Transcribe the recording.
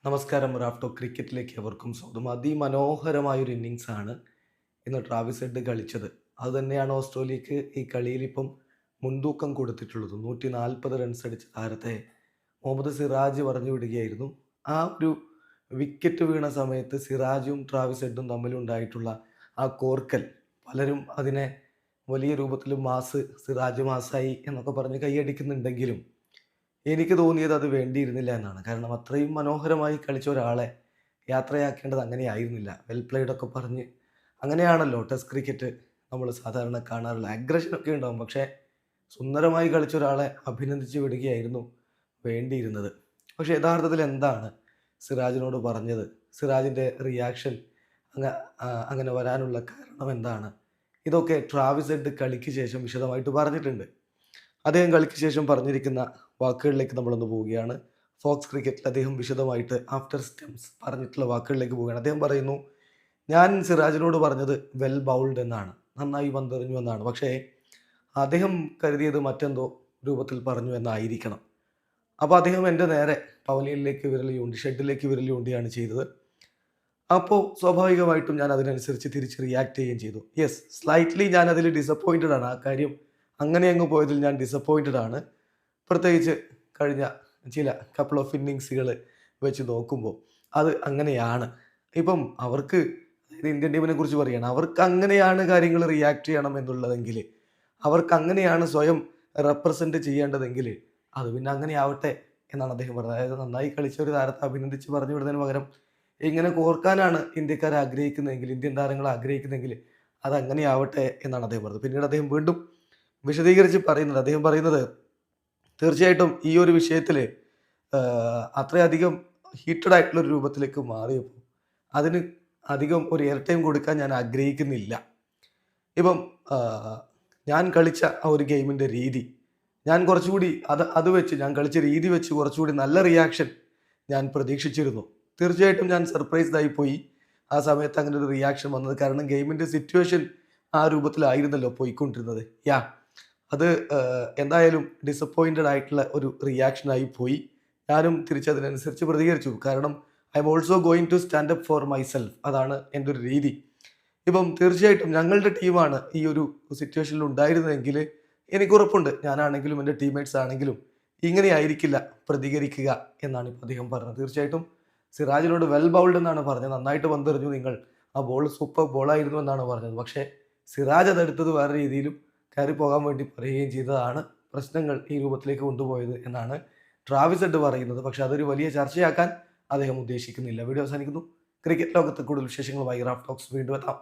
നമസ്കാരം. റാഫ്റ്റോ ക്രിക്കറ്റിലേക്ക് അവർക്കും സ്വാഗതം. അതിമനോഹരമായൊരു ഇന്നിങ്സാണ് ഇന്ന് ട്രാവിസ് ഹെഡ് കളിച്ചത്. അതുതന്നെയാണ് ഓസ്ട്രേലിയക്ക് ഈ കളിയിൽ ഇപ്പം മുൻതൂക്കം കൊടുത്തിട്ടുള്ളത്. 140 റൺസ് അടിച്ച താരത്തെ മുഹമ്മദ് സിറാജ് പറഞ്ഞു വിടുകയായിരുന്നു. ആ ഒരു വിക്കറ്റ് വീണ സമയത്ത് സിറാജും ട്രാവിസ് ഹെഡും തമ്മിലുണ്ടായിട്ടുള്ള ആ കോർക്കൽ, പലരും അതിനെ വലിയ രൂപത്തിൽ സിറാജ് മാസായി എന്നൊക്കെ പറഞ്ഞ് കൈയടിക്കുന്നുണ്ടെങ്കിലും എനിക്ക് തോന്നിയത് അത് വേണ്ടിയിരുന്നില്ല എന്നാണ്. കാരണം അത്രയും മനോഹരമായി കളിച്ച ഒരാളെ യാത്രയാക്കേണ്ടത് അങ്ങനെയായിരുന്നില്ല. വെൽ പ്ലേയ്ഡ് ഒക്കെ പറഞ്ഞ് അങ്ങനെയാണല്ലോ ടെസ്റ്റ് ക്രിക്കറ്റ് നമ്മൾ സാധാരണ കാണാറുള്ളത്. അഗ്രഷനൊക്കെ ഉണ്ടാവും. പക്ഷേ സുന്ദരമായി കളിച്ച ഒരാളെ അഭിനന്ദിച്ച് വിടുകയായിരുന്നു വേണ്ടിയിരുന്നത്. പക്ഷേ യഥാർത്ഥത്തിൽ എന്താണ് സിറാജിനോട് പറഞ്ഞത്? സിറാജിൻ്റെ റിയാക്ഷൻ അങ്ങ അങ്ങനെ വരാനുള്ള കാരണം എന്താണ്? ഇതൊക്കെ ട്രാവിസ് ഹെഡ് കളിക്ക് ശേഷം വിശദമായിട്ട് പറഞ്ഞിട്ടുണ്ട്. അദ്ദേഹം കളിക്ക് ശേഷം പറഞ്ഞിരിക്കുന്ന വാക്കുകളിലേക്ക് നമ്മളൊന്ന് പോവുകയാണ്. ഫോക്സ് ക്രിക്കറ്റിൽ അദ്ദേഹം വിശദമായിട്ട് ആഫ്റ്റർ സ്റ്റംപ്സ് പറഞ്ഞിട്ടുള്ള വാക്കുകളിലേക്ക് പോവുകയാണ്. അദ്ദേഹം പറയുന്നു, "ഞാൻ സിറാജിനോട് പറഞ്ഞത് വെൽ ബൗൾഡ് എന്നാണ്. നന്നായി പന്തെറിഞ്ഞു എന്നാണ്. പക്ഷേ അദ്ദേഹം കരുതിയത് മറ്റെന്തോ രൂപത്തിൽ പറഞ്ഞു എന്നായിരിക്കണം. അപ്പോൾ അദ്ദേഹം എൻ്റെ നേരെ പവലിയനിലേക്ക് വിരൽ ചൂണ്ടി, ഷെഡിലേക്ക് വിരൽ ചൂണ്ടിയാണ് ചെയ്തത്. അപ്പോൾ സ്വാഭാവികമായിട്ടും ഞാൻ അതിനനുസരിച്ച് തിരിച്ച് റിയാക്ട് ചെയ്യുകയും ചെയ്തു. യെസ്, സ്ലൈറ്റ്ലി ഞാൻ അതിൽ ഡിസപ്പോയിൻറ്റഡ് ആണ്. ആ കാര്യം അങ്ങനെ അങ്ങ് പോയതിൽ ഞാൻ ഡിസപ്പോയിൻറ്റഡ് ആണ്. പ്രത്യേകിച്ച് കഴിഞ്ഞ ചില കപ്പിൾ ഓഫ് ഇന്നിങ്സുകൾ വെച്ച് നോക്കുമ്പോൾ അത് അങ്ങനെയാണ്. ഇപ്പം അവർക്ക്, അതായത് ഇന്ത്യൻ ടീമിനെ കുറിച്ച് പറയുകയാണ്, അവർക്ക് അങ്ങനെയാണ് കാര്യങ്ങൾ റിയാക്ട് ചെയ്യണം എന്നുള്ളതെങ്കിൽ, അവർക്ക് അങ്ങനെയാണ് സ്വയം റെപ്രസെൻറ്റ് ചെയ്യേണ്ടതെങ്കിൽ അത് പിന്നെ അങ്ങനെ ആവട്ടെ എന്നാണ് അദ്ദേഹം പറഞ്ഞത്. അതായത് നന്നായി കളിച്ച ഒരു താരത്തെ അഭിനന്ദിച്ച് പറഞ്ഞു വിടുന്നതിന് പകരം ഇങ്ങനെ കോർക്കാനാണ് ഇന്ത്യക്കാർ ആഗ്രഹിക്കുന്നതെങ്കിൽ, ഇന്ത്യൻ താരങ്ങൾ ആഗ്രഹിക്കുന്നതെങ്കിൽ അത് അങ്ങനെയാവട്ടെ എന്നാണ് അദ്ദേഹം പറഞ്ഞത്. പിന്നീട് അദ്ദേഹം വീണ്ടും വിശദീകരിച്ച് പറയുന്നത്, അദ്ദേഹം പറയുന്നത്, തീർച്ചയായിട്ടും ഈ ഒരു വിഷയത്തിൽ അത്രയധികം ഹീറ്റഡ് ആയിട്ടുള്ള ഒരു രൂപത്തിലേക്ക് മാറിയപ്പോൾ അതിന് അധികം ഒരു എയർ ടൈം കൊടുക്കാൻ ഞാൻ ആഗ്രഹിക്കുന്നില്ല. ഇപ്പം ഞാൻ കളിച്ച ആ ഒരു ഗെയിമിൻ്റെ രീതി, ഞാൻ കുറച്ചുകൂടി അത് വെച്ച്, ഞാൻ കളിച്ച രീതി വെച്ച് കുറച്ചുകൂടി നല്ല റിയാക്ഷൻ ഞാൻ പ്രതീക്ഷിച്ചിരുന്നു. തീർച്ചയായിട്ടും ഞാൻ സർപ്രൈസ്ഡ് ആയിപ്പോയി ആ സമയത്ത് അങ്ങനെ ഒരു റിയാക്ഷൻ വന്നത്. കാരണം ഗെയിമിൻ്റെ സിറ്റുവേഷൻ ആ രൂപത്തിലായിരുന്നല്ലോ പോയിക്കൊണ്ടിരുന്നത്. അത് എന്തായാലും ഡിസപ്പോയിൻറ്റഡ് ആയിട്ടുള്ള ഒരു റിയാക്ഷനായി പോയി. ഞാനും തിരിച്ചതിനനുസരിച്ച് പ്രതികരിച്ചു. കാരണം I am also going to stand up for myself. അതാണ് എൻ്റെ ഒരു രീതി. ഇപ്പം തീർച്ചയായിട്ടും ഞങ്ങളുടെ ടീമാണ് ഈ ഒരു സിറ്റുവേഷനിൽ ഉണ്ടായിരുന്നതെങ്കിൽ എനിക്കുറപ്പുണ്ട് ഞാനാണെങ്കിലും എൻ്റെ ടീംമേറ്റ്സ് ആണെങ്കിലും ഇങ്ങനെയായിരിക്കില്ല പ്രതികരിക്കുക എന്നാണ് ഇപ്പോൾ അദ്ദേഹം പറഞ്ഞത്. തീർച്ചയായിട്ടും സിറാജിനോട് വെൽ ബൗൾഡ് എന്നാണ് പറഞ്ഞത്. നന്നായിട്ട് പന്തെറിഞ്ഞു നിങ്ങൾ, ആ ബോൾ സൂപ്പർ ബോളായിരുന്നു എന്നാണ് പറഞ്ഞത്. പക്ഷേ സിറാജ് അതെടുത്തത് വേറെ രീതിയിലും കയറി പോകാൻ വേണ്ടി പറയുകയും ചെയ്തതാണ് പ്രശ്നങ്ങൾ ഈ രൂപത്തിലേക്ക് കൊണ്ടുപോയത് എന്നാണ് ട്രാവിസ് ഹെഡ് പറയുന്നത്. പക്ഷേ അതൊരു വലിയ ചർച്ചയാക്കാൻ അദ്ദേഹം ഉദ്ദേശിക്കുന്നില്ല. വീഡിയോ അവസാനിക്കുന്നു. ക്രിക്കറ്റ് ലോകത്ത് കൂടുതൽ വിശേഷങ്ങളുമായി റാഫ് ടോക്സ് വീണ്ടും എത്താം.